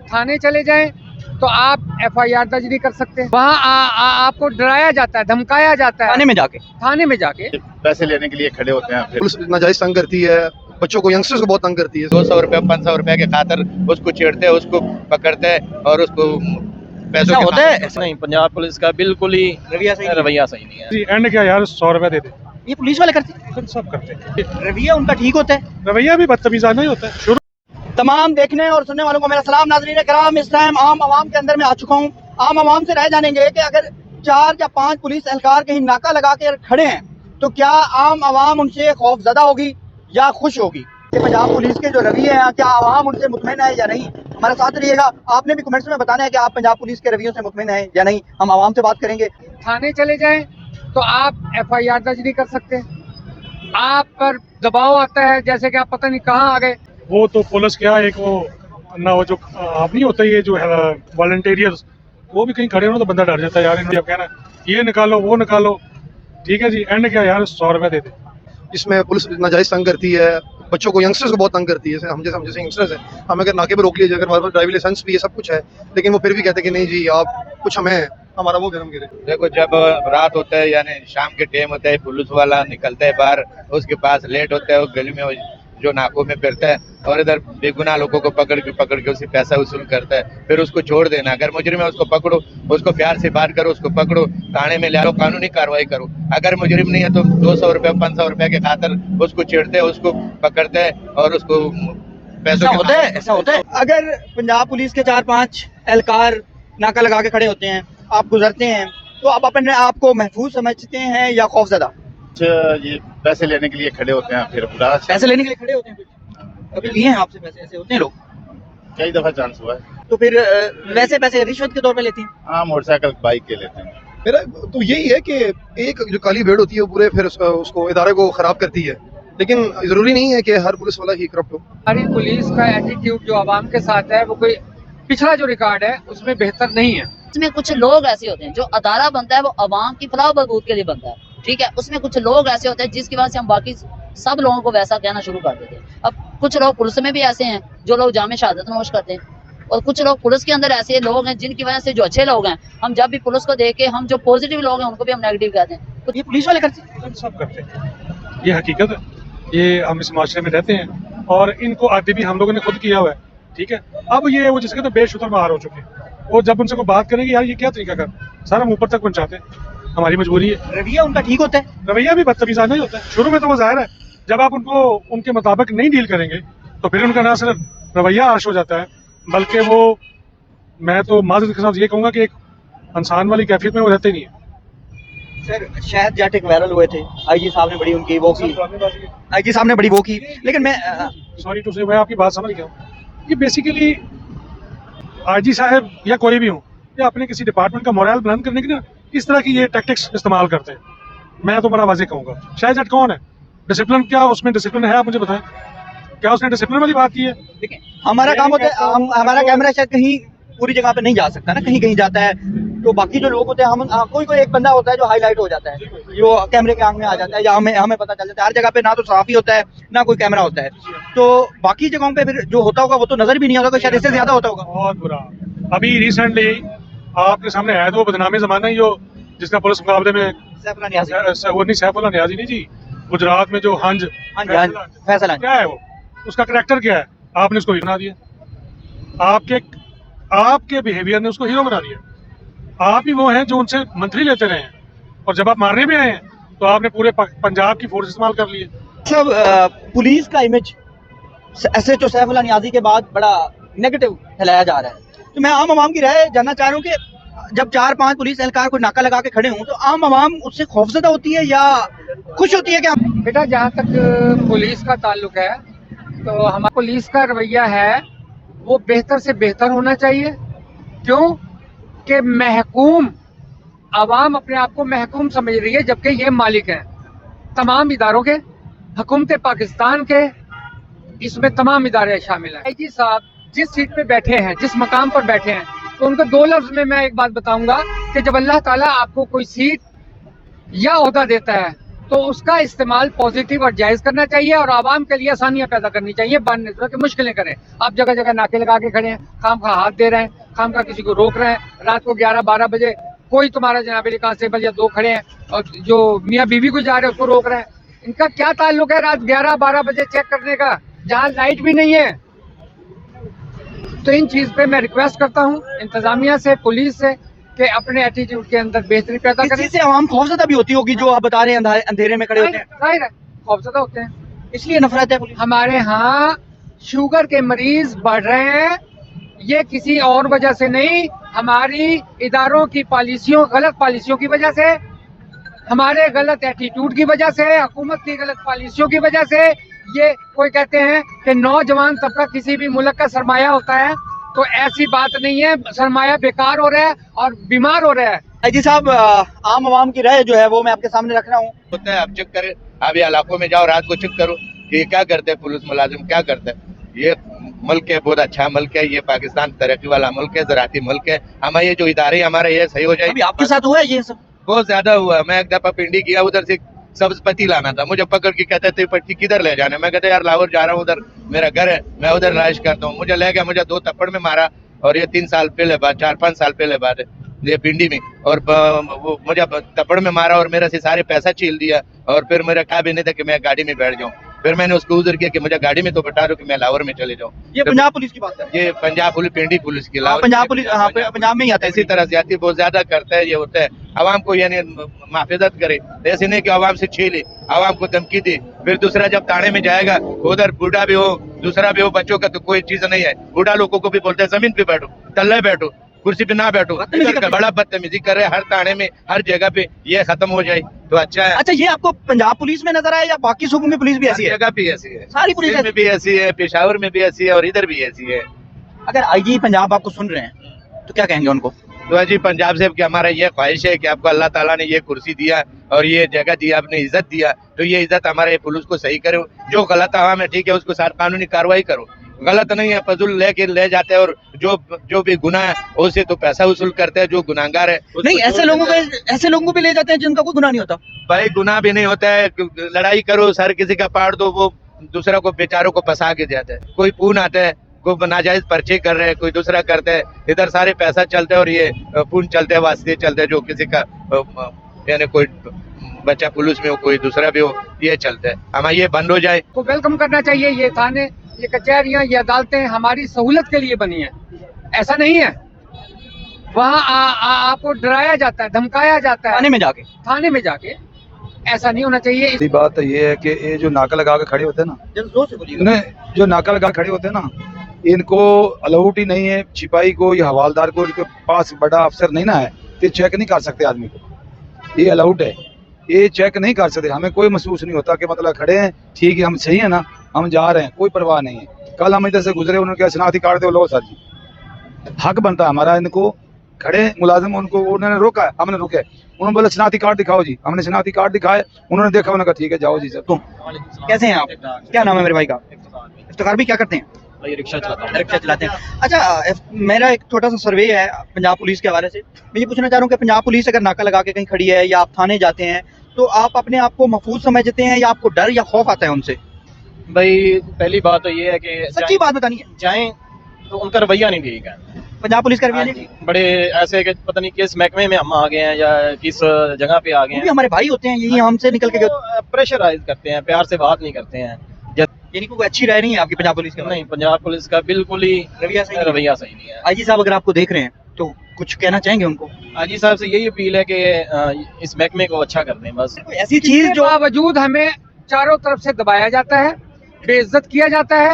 थाने चले जाएं तो आप FIR दर्ज नहीं कर सकते। वहाँ आपको डराया जाता है, धमकाया जाता है थाने में जाके पैसे लेने के लिए खड़े होते हैं। फिर पुलिस नाजायज तंग करती है, बच्चों को, यंगस्टर्स को बहुत तंग करती है। 200 रुपए 500 रुपए के खातर उसको छेड़ते हैं, उसको पकड़ते हैं और उसको पैसों होता है ऐसा नहीं। पंजाब पुलिस का बिल्कुल ही रवैया सही नहीं है। एंड क्या यार, 100 रुपए दे दे, ये पुलिस वाले करते हैं, सब करते हैं। रवैया उनका ठीक होता है, रवैया भी बदतमीजाना ही होता है। शुरू तमाम देखने और सुनने वालों को मेरा सलाम। नाज़रीन कराम, इस टाइम आम आवाम के अंदर में आ चुका हूँ। आम आवाम से राय जानेंगे कि अगर 4 या 5 पुलिस एहलकार कहीं नाका लगा के खड़े हैं तो क्या आम आवाम उनसे खौफजदा होगी या खुश होगी? पंजाब पुलिस के जो रवैये हैं, क्या आवाम उनसे मुतमईन है या नहीं? हमारे साथ रहिएगा। आपने भी कमेंट्स में बताना है कि आप पंजाब पुलिस के रवैयों से मुतमईन है या नहीं। हम आवाम से बात करेंगे। थाने चले जाएं तो आप FIR दर्ज नहीं कर सकते। आप पर दबाव आता है, जैसे कि आप पता नहीं कहाँ आ गए। वो तो पुलिस क्या, एक वो ना, वो जो आप नहीं होता, ये जो है वॉलंटियर्स, वो भी कहीं खड़े हो तो बंदा डर जाता है यार। इन्होंने कहना ये निकालो वो निकालो, ठीक है जी, एंड क्या यार, 100 रुपए दे दे। इसमें पुलिस नाजायज तंग करती है, बच्चों को, यंगस्टर्स को बहुत तंग करती है। हम जैसे यंगस्टर्स हैं, हम अगर नाके पर रोक लीजिए, अगर हमारे पास ड्राइविंग लाइसेंस भी है, सब कुछ है, लेकिन वो फिर भी कहते हैं कि नहीं जी आप कुछ हमें हमारा वो गरम गिरे। देखो, जब रात होता है यानी शाम के टाइम होता है, पुलिस वाला निकलता है बाहर, उसके पास लेट होता है, वो गली में जो नाकों में फिरता है और इधर बेगुनाह लोगों को पकड़ के उससे पैसा वसूल करता है, फिर उसको छोड़ देना। अगर मुजरिम है उसको पकड़ो, उसको प्यार से बात करो, उसको पकड़ो, थाने में ले आओ, कानूनी कार्रवाई करो। अगर मुजरिम नहीं है तो 200 रुपए 500 रुपए के खातर उसको छेड़ते हैं, उसको पकड़ते हैं और उसको पैसों ऐसा होता है। अगर पंजाब पुलिस के 4-5 एहलकार नाका लगा के खड़े होते हैं, आप गुजरते हैं, तो आप अपने आप को महफूज समझते हैं या खौफजदा? ये पैसे लेने के लिए खड़े होते हैं। फिर पैसे लेने के लिए खड़े होते हैं? कभी लिए हैं आपसे पैसे? ऐसे होते हैं लोग? कई दफा चांस हुआ है। तो फिर वैसे पैसे रिश्वत के तौर पे लेते हैं? हाँ, मोटरसाइकिल बाइक के लेते हैं। मेरा तो यही है कि एक जो काली भेड़ होती है वो पूरे फिर उसको इदारे को खराब करती है, लेकिन जरूरी नहीं है कि हर पुलिस वाला ही करप्ट हो। हमारी पुलिस का एटीट्यूड जो आवाम के साथ है, वो कोई पिछला जो रिकॉर्ड है उसमें बेहतर नहीं है। इसमें कुछ लोग ऐसे होते हैं, जो अदारा बनता है वो अवाम की फलाह बहबूद के लिए बनता है, ठीक है। उसमें कुछ लोग ऐसे होते हैं जिसकी वजह से हम बाकी सब लोगों को वैसा कहना शुरू कर देते हैं। अब कुछ लोग पुलिस में भी ऐसे हैं जो लोग जामे शहादत नोश करते हैं, और कुछ लोग पुलिस के अंदर ऐसे लोग हैं जिनकी वजह से जो अच्छे लोग हैं, हम जब भी पुलिस को देख के हम जो पॉजिटिव लोग हैं उनको भी हम नेगेटिव कहते हैं। तो ये पुलिस वाले करते हैं? सब करते हैं, ये हकीकत है। ये हम इस माशरे में रहते हैं और इनको आदि भी हम लोगों ने खुद किया हुआ है, ठीक है। अब ये वो जिसके तो बेशुतर बाहर हो चुके हैं, वो जब उनसे कोई बात करेंगे यार ये क्या तरीका कर, सारा हम ऊपर तक पहुंचाते हैं। हमारी मजबूरी है। रवैया उनका ठीक होता है? रवैया भी बदतमीजाना ही होता है। शुरू में तो वो जाहिर है, जब आप उनको उनके मुताबिक नहीं डील करेंगे तो फिर उनका ना सिर्फ रवैया आश हो जाता है, बल्कि वो, मैं तो माज़रत के साथ ये कहूँगा कि एक इंसान वाली कैफियत में वो रहते नहीं है। सर, शहद जट एक वायरल हुए थे, IG साहब ने बड़ी उनकी वो की, IG साहब ने बड़ी वो की, लेकिन मैं सॉरी टू से, मैं आपकी बात समझ गया हूँ। ये बेसिकली IG साहब या कोई भी हो, या अपने किसी डिपार्टमेंट का मोरल बुलंद करने के लिए इस तरह की ये टैक्टिक्स इस्तेमाल करते हैं। मैं तो बड़ा वाज़ेह कहूँगा, शहद जट कौन है, डिसिप्लिन क्या उसमें डिसिप्लिन है, आप मुझे बताएं, क्या उसने डिसिप्लिन वाली बात की है? देखिए, हमारा काम होता है, हमारा कैमरा शायद कहीं पूरी जगह पे नहीं जा सकता ना, कहीं कहीं जाता है, तो बाकी जो लोग होते हैं, हम कोई एक बंदा होता है जो हाईलाइट हो जाता है, जो कैमरे के आंख में आ जाता है, या हमें पता चल जाता है। हर जगह पे ना तो साफ ही होता है ना कोई कैमरा होता है, तो बाकी जगहों पे फिर जो होता होगा वो तो नजर भी नहीं आता, तो शायद इससे ज्यादा होता होगा। बहुत बुरा। अभी रिसेंटली आपके सामने है तो वो बदनामी जमाना ही, जो जिसका पुलिस मुकाबले में सैफुल्लाह नियाज़ी, वो नहीं, सैफुल्लाह नियाज़ी नहीं जी, गुजरात में जो हंज फैसला क्या है, वो उसका करैक्टर क्या है, आपने उसको हीरो बना दिया। आपके बिहेवियर ने उसको हीरो बना दिया। आप ही वो हैं जो उनसे मंथली लेते रहे हैं, और जब आप मारने भी आए हैं तो आपने पूरे पंजाब की फोर्स इस्तेमाल कर लिए। सब पुलिस का इमेज SHO सैफुल्लाह नियाज़ी के बाद बड़ा नेगेटिव फैलाया जा रहा है, तो मैं आम आवाम की राय जानना चाह रहा हूँ कि जब 4-5 पुलिस एहलकार को नाका लगा के खड़े हों तो आम आवाम उससे खौफजदा होती है या खुश होती है? क्या बेटा, जहाँ तक पुलिस का ताल्लुक है तो हमारा पुलिस का रवैया है वो बेहतर से बेहतर होना चाहिए। क्यों कि महकूम आवाम अपने आप को महकूम समझ रही है, जबकि ये मालिक हैं तमाम इदारों के, हुकूमत पाकिस्तान के, इसमें तमाम इदारे शामिल हैं। IG साहब जिस सीट पे बैठे हैं, जिस मकाम पर बैठे हैं, तो उनको 2 लफ्ज में मैं एक बात बताऊंगा कि जब अल्लाह ताला आपको कोई सीट या ओहदा देता है तो उसका इस्तेमाल पॉजिटिव और जायज करना चाहिए और आवाम के लिए आसानियां पैदा करनी चाहिए, बनने की मुश्किलें करें। आप जगह जगह नाके लगा के खड़े हैं, खाम खा हाथ दे रहे हैं, खाम खा किसी को रोक रहे हैं, रात को 11-12 बजे कोई तुम्हारा जनाबे कांस्टेबल या 2 खड़े हैं और जो मियाँ बीवी को जा रहे हैं उसको रोक रहे हैं। इनका क्या ताल्लुक है रात 11-12 बजे चेक करने का, जहाँ लाइट भी नहीं है? तो इन चीज पे मैं रिक्वेस्ट करता हूँ इंतजामिया से, पुलिस से, कि अपने एटीट्यूड के अंदर बेहतरी पैदा इस करें। चीज से आवाम खौफजदा भी होती होगी, जो आप बता रहे हैं अंधेरे में खड़े होते हैं, जाहिर है खौफजदा होते हैं, इसलिए नफरत है पुलिस। हमारे यहाँ शुगर के मरीज बढ़ रहे हैं, ये किसी और वजह से नहीं, हमारी इदारों की पॉलिसियों, गलत पॉलिसियों की वजह से, हमारे गलत एटीट्यूड की वजह से, हुकूमत की गलत पॉलिसियों की वजह से। ये कोई कहते हैं कि नौजवान तबका किसी भी मुल्क का सरमाया होता है, तो ऐसी बात नहीं है, सरमाया बेकार हो रहा है और बीमार हो रहा है। जी साहब, आम आवाम की राय जो है वो मैं आपके सामने रख रहा हूँ। होता है, आप चेक करें, आप ये इलाकों में जाओ, रात को चेक करो कि क्या करते हैं पुलिस मुलाजिम, क्या करते हैं। ये मुल्क है, बहुत अच्छा मुल्क है, ये पाकिस्तान तरक्की वाला मुल्क है, ज़राती मुल्क है। हमारे ये जो इदारे हमारे ये सही हो जाए। अभी आपके साथ हुआ है ये सब? बहुत ज्यादा हुआ। मैं एक दफा पिंडी गया, उधर से सब्ज पत्ती लाना था, मुझे पकड़ के कहते थे पत्ती किधर ले जाना। मैं कहता यार लाहौर जा रहा हूँ, उधर मेरा घर है, मैं उधर राइश करता हूँ। मुझे ले गया, मुझे 2 थप्पड़ में मारा, और ये 3 साल पहले बात, 4-5 साल पहले बात है, ये पिंडी में। और वो मुझे थप्पड़ में मारा और मेरे से सारे पैसा छील दिया, और फिर मेरा कहा भी नहीं था कि मैं गाड़ी में बैठ जाऊँ। फिर मैंने उसको उधर किया कि मुझे गाड़ी में तो बैठा दो कि मैं लाहौर में चले जाऊँ। ये पंजाब पुलिस की बात है? ये पंजाब पुलिस, पिंडी पुलिस की, हाँ, पंजाब पुलिस, हाँ, पंजाब में ही आता है। इसी तरह ज्यादती बहुत ज्यादा करता है। ये होता है आवाम को यानी मुआफिजत करे, ऐसे नहीं कि आवाम से छीले, आवाम को धमकी दे, फिर दूसरा जब थाने में जाएगा, उधर बूढ़ा भी हो, दूसरा भी हो, बच्चों का तो कोई चीज नहीं है। बूढ़ा लोगों को भी बोलते हैं जमीन पे बैठो, तल्ले बैठो, कुर्सी पे ना बैठो। बड़ा बदतमीजी कर रहे हैं हर थाने में, हर जगह पे। ये खत्म हो जाए तो अच्छा है। अच्छा, ये आपको पंजाब पुलिस में नजर आया या बाकी सूबों में पुलिस भी ऐसी है? जगह भी ऐसी है, सारी पुलिस में भी ऐसी है, पेशावर में भी ऐसी है, और इधर भी ऐसी है। अगर आईजी पंजाब आपको सुन रहे हैं तो क्या कहेंगे उनको? तो जी पंजाब से कि हमारा ये ख्वाहिश है कि आपको अल्लाह ताला ने ये कुर्सी दिया और ये जगह दिया, आपने इज्जत दिया, तो ये इज्जत हमारे पुलिस को सही करो। जो गलत आवाम है ठीक है, उसको साथ कानूनी कार्रवाई करो। गलत नहीं है, फजूल लेके ले जाते हैं, और जो भी गुनाह है उससे तो पैसा वसूल करते हैं। जो गुनाहगार है नहीं, ऐसे लोगों को भी ले जाते हैं जिनका कोई गुनाह नहीं होता। भाई गुनाह भी नहीं होता है, लड़ाई करो, सर किसी का पाड़ दो, वो दूसरा को बेचारों को फंसा के जाता है। कोई पून आता है, कोई नाजायज पर्चे कर रहे हैं, कोई दूसरा करते हैं, इधर सारे पैसा चलते हैं और ये पून चलते हैं, वास्ते चलते हैं। जो किसी का यानी कोई बच्चा पुलिस में हो, कोई दूसरा भी हो, ये चलता है। हमारा ये बंद हो जाए को वेलकम करना चाहिए। ये थाने, ये कचहरियां, ये अदालतें हमारी सहूलत के लिए बनी है, ऐसा नहीं है। वहाँ आपको डराया जाता है, धमकाया जाता है थाने में जाके, ऐसा नहीं होना चाहिए। बात ये है कि ये जो नाका लगा के खड़े होते हैं ना, नहीं, जो नाका लगा खड़े होते हैं ना, इनको अलाउड ही नहीं है, सिपाही को या हवालदार को, इनके पास बड़ा अफसर नहीं ना है, तो चेक नहीं कर सकते आदमी को। ये अलाउड है, ये चेक नहीं कर सकते। हमें कोई महसूस नहीं होता कि मतलब खड़े हैं, ठीक है, हम सही है ना, हम जा रहे हैं, कोई परवाह नहीं है। कल हम इधर से गुजरे, उन्होंने क्या शनाख्ती कार्ड दो, लो सर जी, हक बनता है हमारा। इनको खड़े मुलाजिम, उनको उन्होंने रोका, हमने रुके, उन्होंने बोला शनाख्ती कार्ड दिखाओ जी, हमने शनाख्ती कार्ड दिखाए, उन्होंने देखा, उन्होंने कहा ठीक है जाओ जी सर। तुम कैसे हैं आप? क्या नाम है मेरे भाई का? इफ्तिखार भी क्या करते हैं? रिक्शा चलाते हैं। अच्छा, मेरा एक छोटा सा सर्वे है पंजाब पुलिस के हवाले से। मैं ये पूछना चाह रहा हूँ कि पंजाब पुलिस अगर नाका लगा के कहीं खड़ी है या आप थाने जाते हैं, तो आप अपने आप को महफूज समझते हैं या आपको डर या खौफ आता है उनसे? भाई पहली बात तो ये है कि सच्ची बात बतानी है, जाएं तो उनका रवैया नहीं ठीक है। पंजाब पुलिस का रवैया नहीं, बड़े ऐसे कि पता नहीं किस महकमे में हम आ गए हैं या किस जगह पे आ गए हैं। हमारे भाई होते हैं, यही हमसे निकल के प्रेशराइज करते हैं, प्यार से बात नहीं करते हैं। यानी कोई अच्छी राय नहीं है आपकी पंजाब पुलिस के? नहीं, पंजाब पुलिस का बिल्कुल ही रवैया सही नहीं है। आईजी साहब अगर आपको देख रहे हैं तो कुछ कहना चाहेंगे उनको? आईजी साहब से यही अपील है कि इस महकमे को अच्छा कर दें बस। ऐसी चीज जो बावजूद हमें चारों तरफ से दबाया जाता है, बेइज्जत किया जाता है।